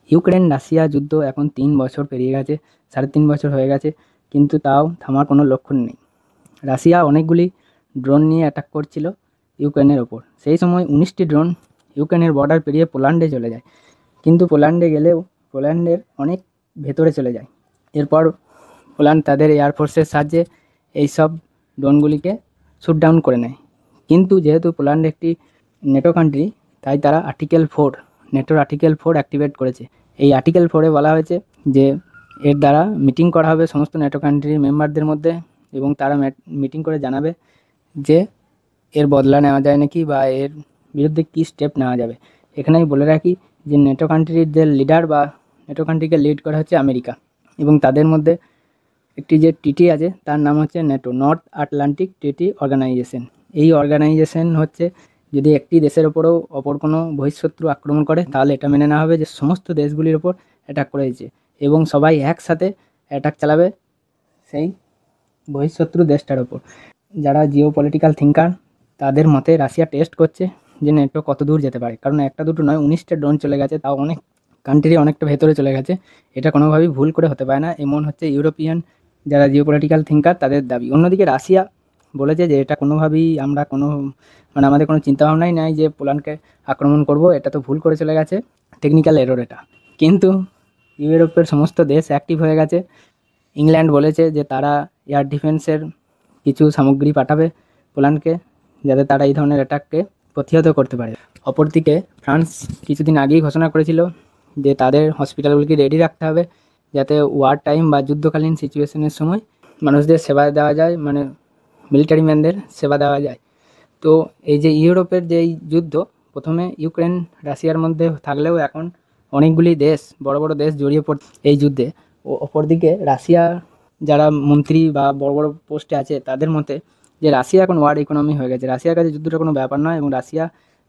Ukraine Russia যুদ্ধ এখন 3 বছর পেরিয়ে গেছে, 3.5 বছর হয়ে গেছে, কিন্তু তাও থামার কোনো লক্ষণ নেই। রাশিয়া অনেকগুলি ড্রোন নিয়ে অ্যাটাক করছিল ইউক্রেনের ওপর। সেই সময় 19টি ড্রোন ইউক্রেনের বর্ডার পেরিয়ে পোল্যান্ডে চলে যায়, কিন্তু পোল্যান্ডে গেলেও পোল্যান্ডের অনেক ভেতরে চলে যায়। এরপর পোল্যান্ড তাদের এয়ারফোর্সের সাহায্যে এইসব ড্রোনগুলিকে শ্যুট ডাউন করে নেয়। কিন্তু যেহেতু পোল্যান্ড একটি নেটো কান্ট্রি, তাই তারা নেটোর আর্টিকেল 4 অ্যাক্টিভেট করেছে। এই আর্টিকেল 4-এ বলা হয়েছে যে এর দ্বারা মিটিং করা হবে সমস্ত নেটো কান্ট্রির মেম্বারদের মধ্যে, এবং তারা মিটিং করে জানাবে যে এর বদলা নেওয়া যায় নাকি বা এর বিরুদ্ধে কী স্টেপ নেওয়া যাবে। এখানে আমি বলে রাখি যে নেটো কান্ট্রির যে লিডার বা নেটো কান্ট্রিকে লিড করা হচ্ছে আমেরিকা, এবং তাদের মধ্যে একটি যে টিটি আছে তার নাম হচ্ছে NATO, north Atlantic treaty organization. এই অর্গানাইজেশন হচ্ছে যদি একটি দেশের ওপরেও অপর কোনো বহিঃশত্রু আক্রমণ করে, তাহলে এটা মেনে নেওয়া হবে যে সমস্ত দেশগুলির ওপর অ্যাটাক করেছে, এবং সবাই একসাথে অ্যাটাক চালাবে সেই বহিঃশত্রু দেশটার ওপর। যারা জিও পলিটিক্যাল থিঙ্কার, তাদের মতে রাশিয়া টেস্ট করছে যে নেটো কত দূর যেতে পারে, কারণ একটা দুটো নয়, 19টা ড্রোন চলে গেছে, তাও অনেক কান্ট্রি অনেকটা ভেতরে চলে গেছে। এটা কোনোভাবেই ভুল করে হতে পারে না, এমন হচ্ছে ইউরোপিয়ান যারা জিও পলিটিক্যাল থিঙ্কার তাদের দাবি। অন্যদিকে রাশিয়া বলেছে যে এটা কোনোভাবেই আমাদের কোনো চিন্তাভাবনাই নাই যে পোল্যান্ডকে আক্রমণ করব, এটা তো ভুল করে চলে গেছে, টেকনিক্যাল এরর এটা। কিন্তু ইউরোপের সমস্ত দেশ অ্যাক্টিভ হয়ে গেছে। ইংল্যান্ড বলেছে যে তারা এয়ার ডিফেন্সের কিছু সামগ্রী পাঠাবে পোল্যান্ডকে, যাতে তারা এই ধরনের অ্যাটাককে প্রতিহত করতে পারে। অপরদিকে ফ্রান্স কিছুদিন আগেই ঘোষণা করেছিল যে তাদের হসপিটালগুলিকে রেডি রাখতে হবে, যাতে ওয়ার টাইম বা যুদ্ধকালীন সিচুয়েশনের সময় মানুষদের সেবা দেওয়া যায়, মিলিটারি ম্যানদের সেবা দেওয়া যায়। তো এই যে ইউরোপের যে এই যুদ্ধ, প্রথমে ইউক্রেন রাশিয়ার মধ্যে থাকলেও এখন অনেকগুলি দেশ, বড় বড় দেশ জড়িয়ে পড়ছে এই যুদ্ধে। অপরদিকে রাশিয়ার যারা মন্ত্রী বা বড় বড় পোস্টে আছে তাদের মতে যে রাশিয়া এখন ওয়ার্ল্ড ইকোনমি হয়ে গেছে, রাশিয়ার কাছে যুদ্ধটা কোনো ব্যাপার নয়, এবং রাশিয়া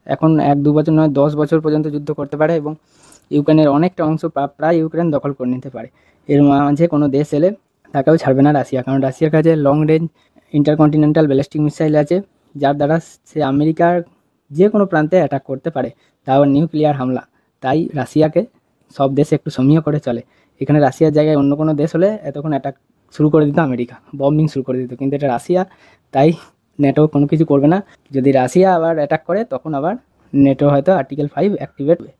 এখন 1-2 বছর নয় 10 বছর পর্যন্ত যুদ্ধ করতে পারে, এবং ইউক্রেনের অনেকটা অংশ প্রায় ইউক্রেন দখল করে নিতে পারে। এর মাঝে কোনো দেশ এলে তাকেও ছাড়বে না রাশিয়া, কারণ রাশিয়ার কাছে long range intercontinental ballistic missile আছে, যার দ্বারা সে আমেরিকার যে কোনো প্রান্তে অ্যাটাক করতে পারে, তাও নিউক্লিয়ার হামলা। তাই রাশিয়াকে সব দেশ একটু সমীহ করে চলে। এখানে রাশিয়ার জায়গায় অন্য কোনো দেশ হলে এতক্ষণ অ্যাটাক শুরু করে দিত আমেরিকা, বম্বিং শুরু করে দিত, কিন্তু এটা রাশিয়া, তাই নেটো কোনো কিছু করবে না। যদি রাশিয়া আবার অ্যাটাক করে তখন আবার নেটো হয়তো আর্টিকেল 5 অ্যাক্টিভেট হবে।